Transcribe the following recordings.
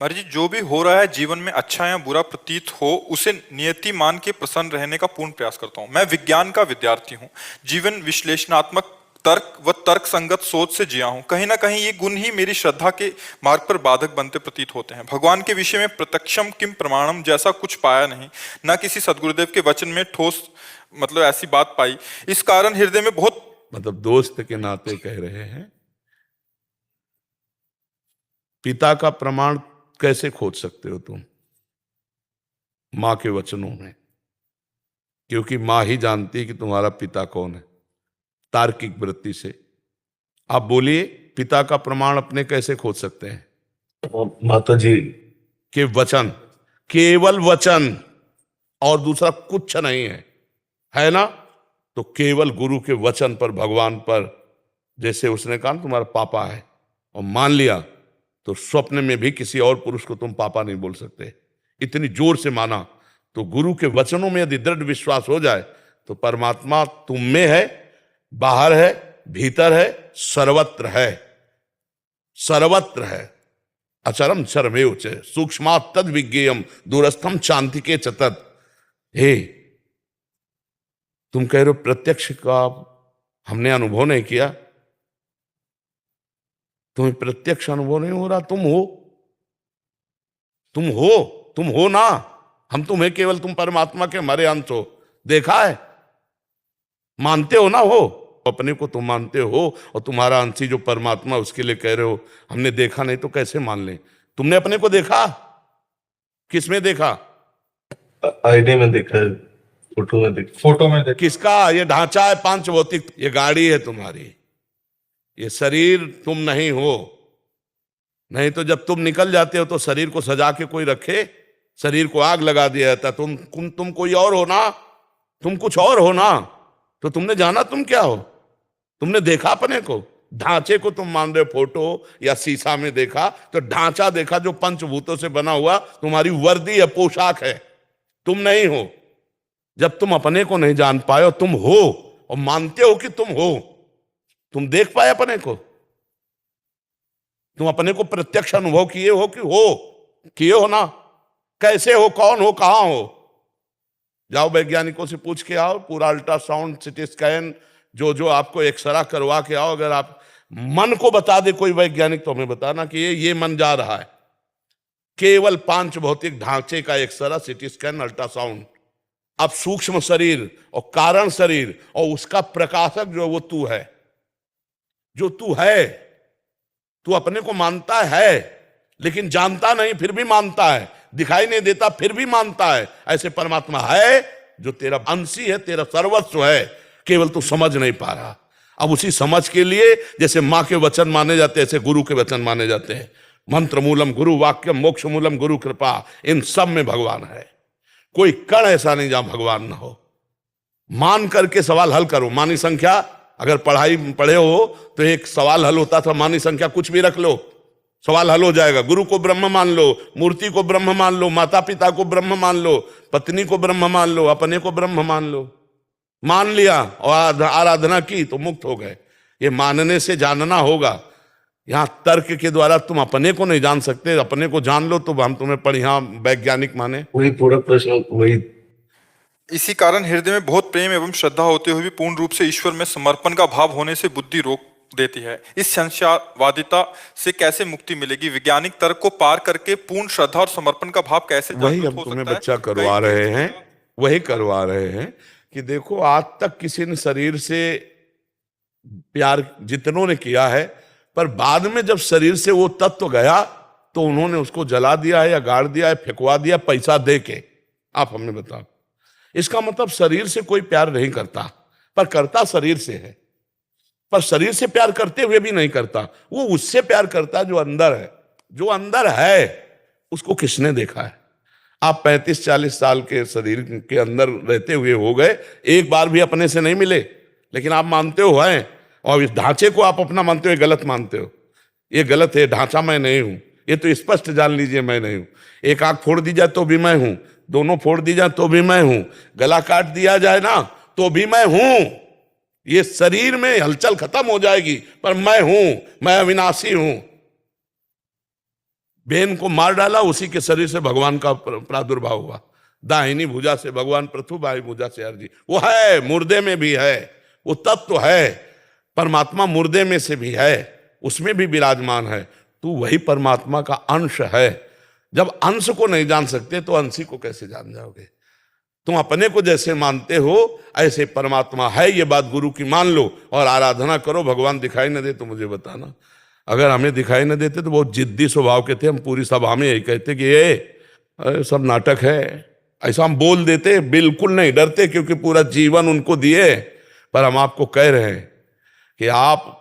महाराज जी, जो भी हो रहा है जीवन में अच्छा या बुरा प्रतीत हो उसे नियति मान के प्रसन्न रहने का पूर्ण प्रयास करता हूं। मैं विज्ञान का विद्यार्थी हूं। जीवन विश्लेषणात्मक तर्क व तर्क संगत सोच से जिया हूं। कहीं ना कहीं ये गुण ही मेरी श्रद्धा के मार्ग पर बाधक बनते प्रतीत होते हैं। भगवान के विषय में प्रत्यक्षम किम प्रमाणम जैसा कुछ पाया नहीं, न किसी सदगुरुदेव के वचन में ठोस ऐसी बात पाई। इस कारण हृदय में बहुत दोस्त के नाते कह रहे हैं, पिता का प्रमाण कैसे खोज सकते हो तुम मां के वचनों में? क्योंकि मां ही जानती है कि तुम्हारा पिता कौन है, तार्किक वृत्ति से। आप बोलिए, पिता का प्रमाण अपने कैसे खोज सकते हैं? माता जी के वचन, केवल वचन, और दूसरा कुछ नहीं है ना? तो केवल गुरु के वचन पर, भगवान पर, जैसे उसने कहा तुम्हारा पापा है और मान लिया, तो स्वप्न में भी किसी और पुरुष को तुम पापा नहीं बोल सकते। इतनी जोर से माना। तो गुरु के वचनों में यदि दृढ़ विश्वास हो जाए तो परमात्मा तुम में है, बाहर है, भीतर है, सर्वत्र है। सर्वत्र है। अचरम सर्वेव च सूक्ष्मात् तद विज्ञेयम दूरस्थम चांतिके च तत्। हे, तुम कह रहे हो प्रत्यक्ष का हमने अनुभव नहीं किया। तुम्हें प्रत्यक्ष अनुभव नहीं हो रहा, तुम हो ना। हम तुम्हें केवल, तुम परमात्मा के हमारे अंश हो। देखा है, मानते हो ना? हो अपने को तुम मानते हो, और तुम्हारा अंशी जो परमात्मा उसके लिए कह रहे हो हमने देखा नहीं, तो कैसे मान ले? तुमने अपने को देखा? किस में देखा? आईने में देखा है, फोटो में देखा। किसका? ये ढांचा है पांच भौतिक, ये गाड़ी है तुम्हारी, ये शरीर तुम नहीं हो। नहीं तो जब तुम निकल जाते हो तो शरीर को सजा के कोई रखे? शरीर को आग लगा दिया जाता। तुम कोई और हो ना, तुम कुछ और हो ना। तो तुमने जाना तुम क्या हो? तुमने देखा अपने को? ढांचे को तुम मान रहे हो, फोटो या शीशा में देखा, तो ढांचा देखा जो पंचभूतों से बना हुआ तुम्हारी वर्दी है, पोशाक है। तुम नहीं हो। जब तुम अपने को नहीं जान पाए हो, तुम हो और मानते हो कि तुम हो, तुम देख पाए अपने को? तुम अपने को प्रत्यक्ष अनुभव किए हो कि किए हो ना? कैसे हो, कौन हो, कहां हो? जाओ वैज्ञानिकों से पूछ के आओ, पूरा अल्ट्रासाउंड, सिटी स्कैन, जो आपको एक्सरा करवा के आओ। अगर आप मन को बता दे कोई वैज्ञानिक, तो हमें बताना कि ये मन जा रहा है। केवल पांच भौतिक ढांचे का एक्सरा, सिटी स्कैन, अल्ट्रासाउंड। अब सूक्ष्म शरीर और कारण शरीर और उसका प्रकाशक जो वो तू है, जो तू है। तू अपने को मानता है लेकिन जानता नहीं, फिर भी मानता है। दिखाई नहीं देता, फिर भी मानता है। ऐसे परमात्मा है जो तेरा अंशी है, तेरा सर्वस्व है, केवल तू समझ नहीं पा रहा। अब उसी समझ के लिए जैसे मां के वचन माने जाते हैं, ऐसे गुरु के वचन माने जाते हैं। मंत्र मूलम गुरु वाक्यम, मोक्ष मूलम गुरु कृपा। इन सब में भगवान है। कोई कण ऐसा नहीं जहां भगवान ना हो। मान करके सवाल हल करो। मानी संख्या, अगर पढ़े हो तो एक सवाल हल होता था, मानी संख्या कुछ भी रख लो, सवाल हल हो जाएगा। गुरु को ब्रह्म मान लो, मूर्ति को ब्रह्म मान लो, माता पिता को ब्रह्म मान लो, पत्नी को ब्रह्म मान लो, अपने को ब्रह्म मान लो। मान लिया और आराधना की तो मुक्त हो गए। ये मानने से जानना होगा। यहां तर्क के द्वारा तुम अपने को नहीं जान सकते। अपने को जान लो तो हम तुम्हें बढ़िया वैज्ञानिक माने। वही पूरा प्रश्न वही। इसी कारण हृदय में बहुत प्रेम एवं श्रद्धा होते हुए भी पूर्ण रूप से ईश्वर में समर्पण का भाव होने से बुद्धि रोक देती है। इस संशयवादिता से कैसे मुक्ति मिलेगी? वैज्ञानिक तर्क को पार करके पूर्ण श्रद्धा और समर्पण का भाव कैसे वही जागृत हम हो तुम्हें सकता है? बच्चा करवा रहे हैं, वही करवा रहे हैं कि देखो, आज तक किसी ने शरीर से प्यार जितनों ने किया है, पर बाद में जब शरीर से वो तत्व गया तो उन्होंने उसको जला दिया है या गाड़ दिया है, फेंकवा दिया पैसा दे के। आप हमें बताओ। इसका मतलब शरीर से कोई प्यार नहीं करता, पर करता शरीर से है। पर शरीर से प्यार करते हुए भी नहीं करता, वो उससे प्यार करता जो अंदर है। जो अंदर है उसको किसने देखा है? आप 35-40 साल के शरीर के अंदर रहते हुए हो गए, एक बार भी अपने से नहीं मिले, लेकिन आप मानते हो हैं। और इस ढांचे को आप अपना मानते हो, गलत मानते हो। ये गलत है, ढांचा मैं नहीं हूं। ये तो स्पष्ट जान लीजिए, मैं नहीं हूं। एक आंख फोड़ दी जाए तो भी मैं हूं, दोनों फोड़ दी जाए तो भी मैं हूं, गला काट दिया जाए ना तो भी मैं हूं। ये शरीर में हलचल खत्म हो जाएगी, पर मैं हूं, मैं अविनाशी हूं। बेन को मार डाला, उसी के शरीर से भगवान का प्रादुर्भाव हुआ। दाहिनी भुजा से भगवान पृथु, बाई भुजा से अर्जी। वो है, मुर्दे में भी है, वो तत्व है। परमात्मा मुर्दे में से भी है, उसमें भी विराजमान है। तू वही परमात्मा का अंश है। जब अंश को नहीं जान सकते तो अंशी को कैसे जान जाओगे? तुम अपने को जैसे मानते हो ऐसे परमात्मा है, ये बात गुरु की मान लो और आराधना करो। भगवान दिखाई न दे तो मुझे बताना। अगर हमें दिखाई न देते तो बहुत जिद्दी स्वभाव के थे, हम पूरी सभा में यही कहते कि ये सब नाटक है, ऐसा हम बोल देते। बिल्कुल नहीं डरते, क्योंकि पूरा जीवन उनको दिए। पर हम आपको कह रहे हैं कि आप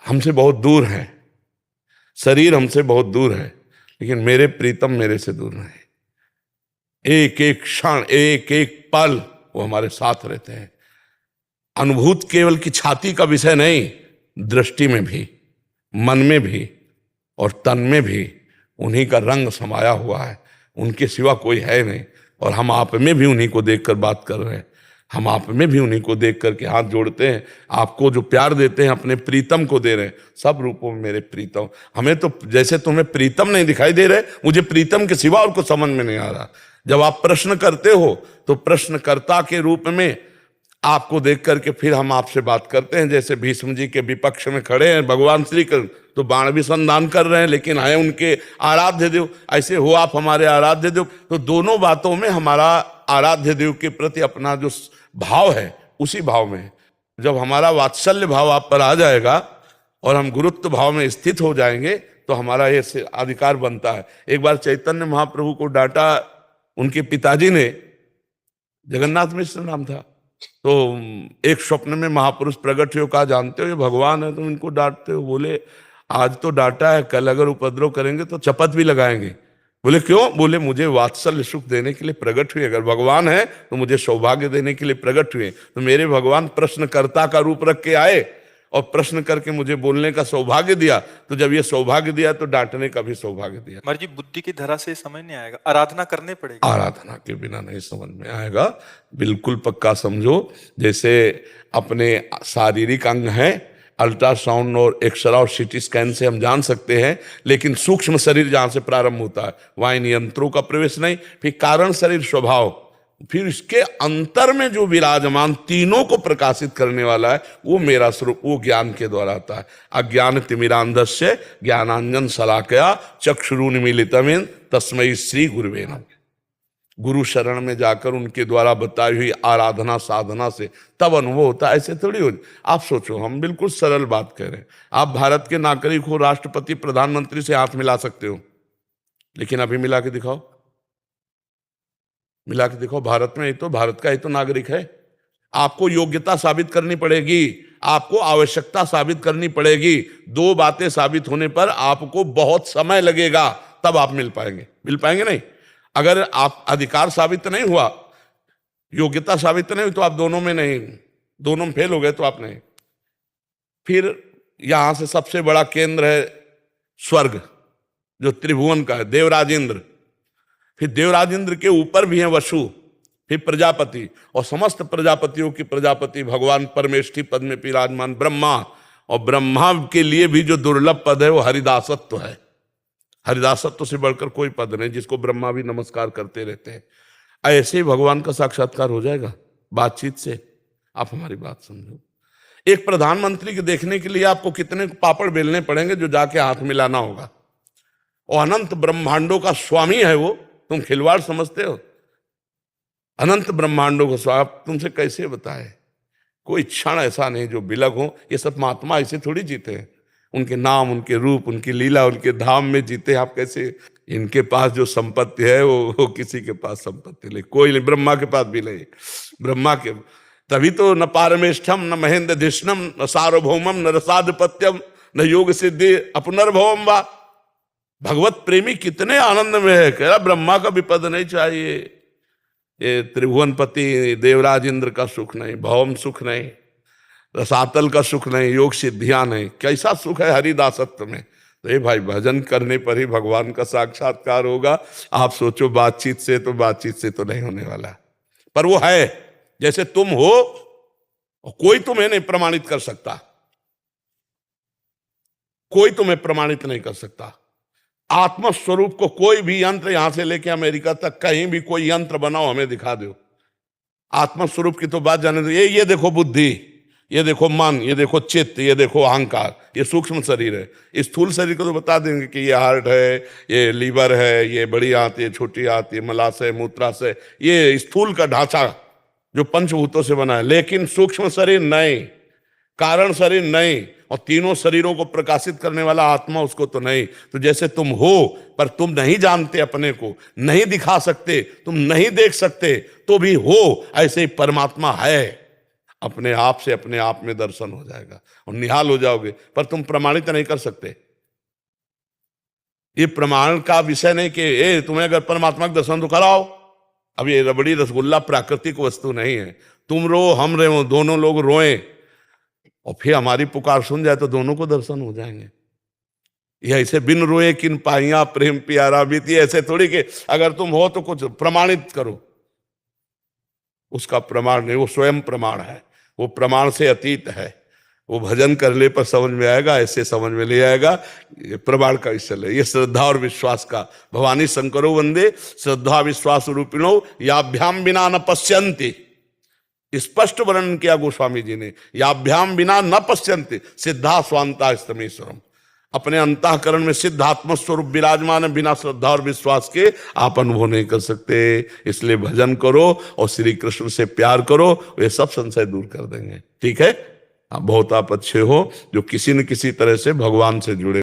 हमसे बहुत दूर हैं, शरीर हमसे बहुत दूर है, लेकिन मेरे प्रीतम मेरे से दूर नहीं। एक एक क्षण, एक एक पल वो हमारे साथ रहते हैं। अनुभूत केवल की छाती का विषय नहीं, दृष्टि में भी, मन में भी और तन में भी उन्हीं का रंग समाया हुआ है। उनके सिवा कोई है नहीं। और हम आप में भी उन्हीं को देखकर बात कर रहे हैं। हम आप में भी उन्हीं को देख करके हाथ जोड़ते हैं। आपको जो प्यार देते हैं अपने प्रीतम को दे रहे हैं। सब रूपों में मेरे प्रीतम। हमें तो जैसे तुम्हें प्रीतम नहीं दिखाई दे रहे, मुझे प्रीतम के सिवा और कुछ समझ में नहीं आ रहा। जब आप प्रश्न करते हो तो प्रश्नकर्ता के रूप में आपको देख करके फिर हम आपसे बात करते हैं। जैसे भीष्म जी के विपक्ष में खड़े हैं भगवान श्री कृष्ण, तो बाण भी संधान कर रहे हैं, लेकिन है उनके आराध्य देव। ऐसे हो आप हमारे आराध्य देव। तो दोनों बातों में हमारा आराध्य देव के प्रति अपना जो भाव है, उसी भाव में जब हमारा वात्सल्य भाव आप पर आ जाएगा और हम गुरुत्व भाव में स्थित हो जाएंगे, तो हमारा ये अधिकार बनता है। एक बार चैतन्य महाप्रभु को डांटा उनके पिताजी ने, जगन्नाथ मिश्र नाम था। तो एक स्वप्न में महापुरुष प्रकट हुए, कहा जानते हो ये भगवान है, तुम इनको डांटते हो? बोले आज तो डांटा है, कल अगर उपद्रव करेंगे तो चपत भी लगाएंगे। बोले क्यों? बोले मुझे वात्सल्य सुख देने के लिए प्रकट हुए। अगर भगवान है तो मुझे सौभाग्य देने के लिए प्रकट हुए। तो मेरे भगवान प्रश्नकर्ता का रूप रख के आए और प्रश्न करके मुझे बोलने का सौभाग्य दिया। तो जब ये सौभाग्य दिया तो डांटने का भी सौभाग्य दिया। महाराज जी, बुद्धि की धरा से समझ नहीं आएगा, आराधना करनी पड़ेगी। आराधना के बिना नहीं समझ में आएगा। बिल्कुल पक्का समझो। जैसे अपने शारीरिक अंग हैं, अल्ट्रासाउंड और एक्सरा और सीटी स्कैन से हम जान सकते हैं, लेकिन सूक्ष्म शरीर जहां से प्रारंभ होता है वहां इन यंत्रों का प्रवेश नहीं। फिर कारण शरीर स्वभाव, फिर इसके अंतर में जो विराजमान तीनों को प्रकाशित करने वाला है वो मेरा स्वरूप, वो ज्ञान के द्वारा आता है। अज्ञान तिमिरांधस्य ज्ञानांजन शलाकया चक्षुरुन्मीलितम् तस्मै श्री गुरुवे नमः। गुरु शरण में जाकर उनके द्वारा बताई हुई आराधना साधना से तब अनुभव होता है। ऐसे थोड़ी हो। आप सोचो, हम बिल्कुल सरल बात कह रहे हैं। आप भारत के नागरिक हो, राष्ट्रपति प्रधानमंत्री से हाथ मिला सकते हो, लेकिन अभी मिला के दिखाओ, मिला के दिखाओ। भारत में ही तो, भारत का ही तो नागरिक है। आपको योग्यता साबित करनी पड़ेगी, आपको आवश्यकता साबित करनी पड़ेगी। दो बातें साबित होने पर आपको बहुत समय लगेगा, तब आप मिल पाएंगे। मिल पाएंगे नहीं। अगर आप अधिकार साबित नहीं हुआ, योग्यता साबित नहीं हुई, तो आप दोनों में नहीं, दोनों में फेल हो गए तो आप नहीं। फिर यहां से सबसे बड़ा केंद्र है स्वर्ग, जो त्रिभुवन का है, देवराज इंद्र। फिर देवराज इंद्र के ऊपर भी है वसु, फिर प्रजापति, और समस्त प्रजापतियों की प्रजापति भगवान परमेष्ठी पद में विराजमान ब्रह्मा। और ब्रह्मा के लिए भी जो दुर्लभ पद है वो हरिदासत्व है। हरिदासत्व से बढ़कर कोई पद नहीं, जिसको ब्रह्मा भी नमस्कार करते रहते हैं। ऐसे ही भगवान का साक्षात्कार हो जाएगा बातचीत से। आप हमारी बात समझो। एक प्रधानमंत्री के देखने के लिए आपको कितने पापड़ बेलने पड़ेंगे जो जाके हाथ मिलाना होगा। और अनंत ब्रह्मांडों का स्वामी है वो, तुम खिलवाड़ समझते हो? अनंत ब्रह्मांडों का स्वामी, तुमसे कैसे बताए? कोई क्षण ऐसा नहीं जो बिलग हो। ये सब महात्मा ऐसे थोड़ी जीते हैं, उनके नाम, उनके रूप, उनकी लीला, उनके धाम में जीते। आप कैसे? इनके पास जो संपत्ति है वो किसी के पास संपत्ति नहीं, कोई नहीं, ब्रह्मा के पास भी नहीं। ब्रह्मा के तभी तो न पारमेष्ठम न महेंद्र धिष्णम न सार्वभौमम न रसाधिपत्यम न योग सिद्धि अपनर्भवम वा। भगवत प्रेमी कितने आनंद में है, कह रहा ब्रह्मा का भी पद नहीं चाहिए, ये त्रिभुवनपति देवराज इंद्र का सुख नहीं, भौम सुख नहीं, रसातल का सुख नहीं, योग सिद्धियां नहीं। कैसा सुख है हरिदासत्व में। तो ये भाई भजन करने पर ही भगवान का साक्षात्कार होगा। आप सोचो बातचीत से, तो बातचीत से तो नहीं होने वाला, पर वो है। जैसे तुम हो, कोई तुम्हें नहीं प्रमाणित कर सकता, कोई तुम्हें प्रमाणित नहीं कर सकता। आत्मस्वरूप को कोई भी यंत्र यहां से लेके अमेरिका तक कहीं भी कोई यंत्र बनाओ, हमें दिखा दो। आत्मस्वरूप की तो बात जाने दो। ये देखो बुद्धि, ये देखो मन, ये देखो चित्त, ये देखो अहंकार, ये सूक्ष्म शरीर है। इस स्थूल शरीर को तो बता देंगे कि ये हार्ट है, ये लीवर है, ये बड़ी आंत, ये छोटी आंत, ये मलाशय, मूत्राशय, ये स्थूल का ढांचा जो पंचभूतों से बना है। लेकिन सूक्ष्म शरीर नहीं, कारण शरीर नहीं, और तीनों शरीरों को प्रकाशित करने वाला आत्मा उसको तो नहीं। तो जैसे तुम हो पर तुम नहीं जानते, अपने को नहीं दिखा सकते, तुम नहीं देख सकते तो भी हो, ऐसे ही परमात्मा है। अपने आप से अपने आप में दर्शन हो जाएगा और निहाल हो जाओगे, पर तुम प्रमाणित नहीं कर सकते। ये प्रमाण का विषय नहीं कि तुम्हें अगर परमात्मा का दर्शन तो कराओ। अब ये रबड़ी रसगुल्ला प्राकृतिक वस्तु नहीं है। तुम रो, हम रो, दोनों लोग रोएं और फिर हमारी पुकार सुन जाए तो दोनों को दर्शन हो जाएंगे। ये ऐसे बिन रोए किन पाइया प्रेम प्यारा बीती, ऐसे थोड़ी कि अगर तुम हो तो कुछ प्रमाणित करो। उसका प्रमाण नहीं, वो स्वयं प्रमाण है, वो प्रमाण से अतीत है। वो भजन करने पर समझ में आएगा, ऐसे समझ में ले आएगा। ये प्रमाण का विषय है, ये श्रद्धा और विश्वास का। भवानी शंकरो वंदे श्रद्धा विश्वास रूपिणो याभ्याम बिना न पश्यन्ति। स्पष्ट वर्णन किया गोस्वामी जी ने, याभ्याम बिना न पश्यन्ति सिद्धा स्वांता स्तमेश्वरम। अपने अंतःकरण में सिद्ध आत्मस्वरूप विराजमान है, बिना श्रद्धा और विश्वास के आप अनुभव नहीं कर सकते। इसलिए भजन करो और श्री कृष्ण से प्यार करो, वे सब संशय दूर कर देंगे। ठीक है, बहुत आप अच्छे हो जो किसी न किसी तरह से भगवान से जुड़े।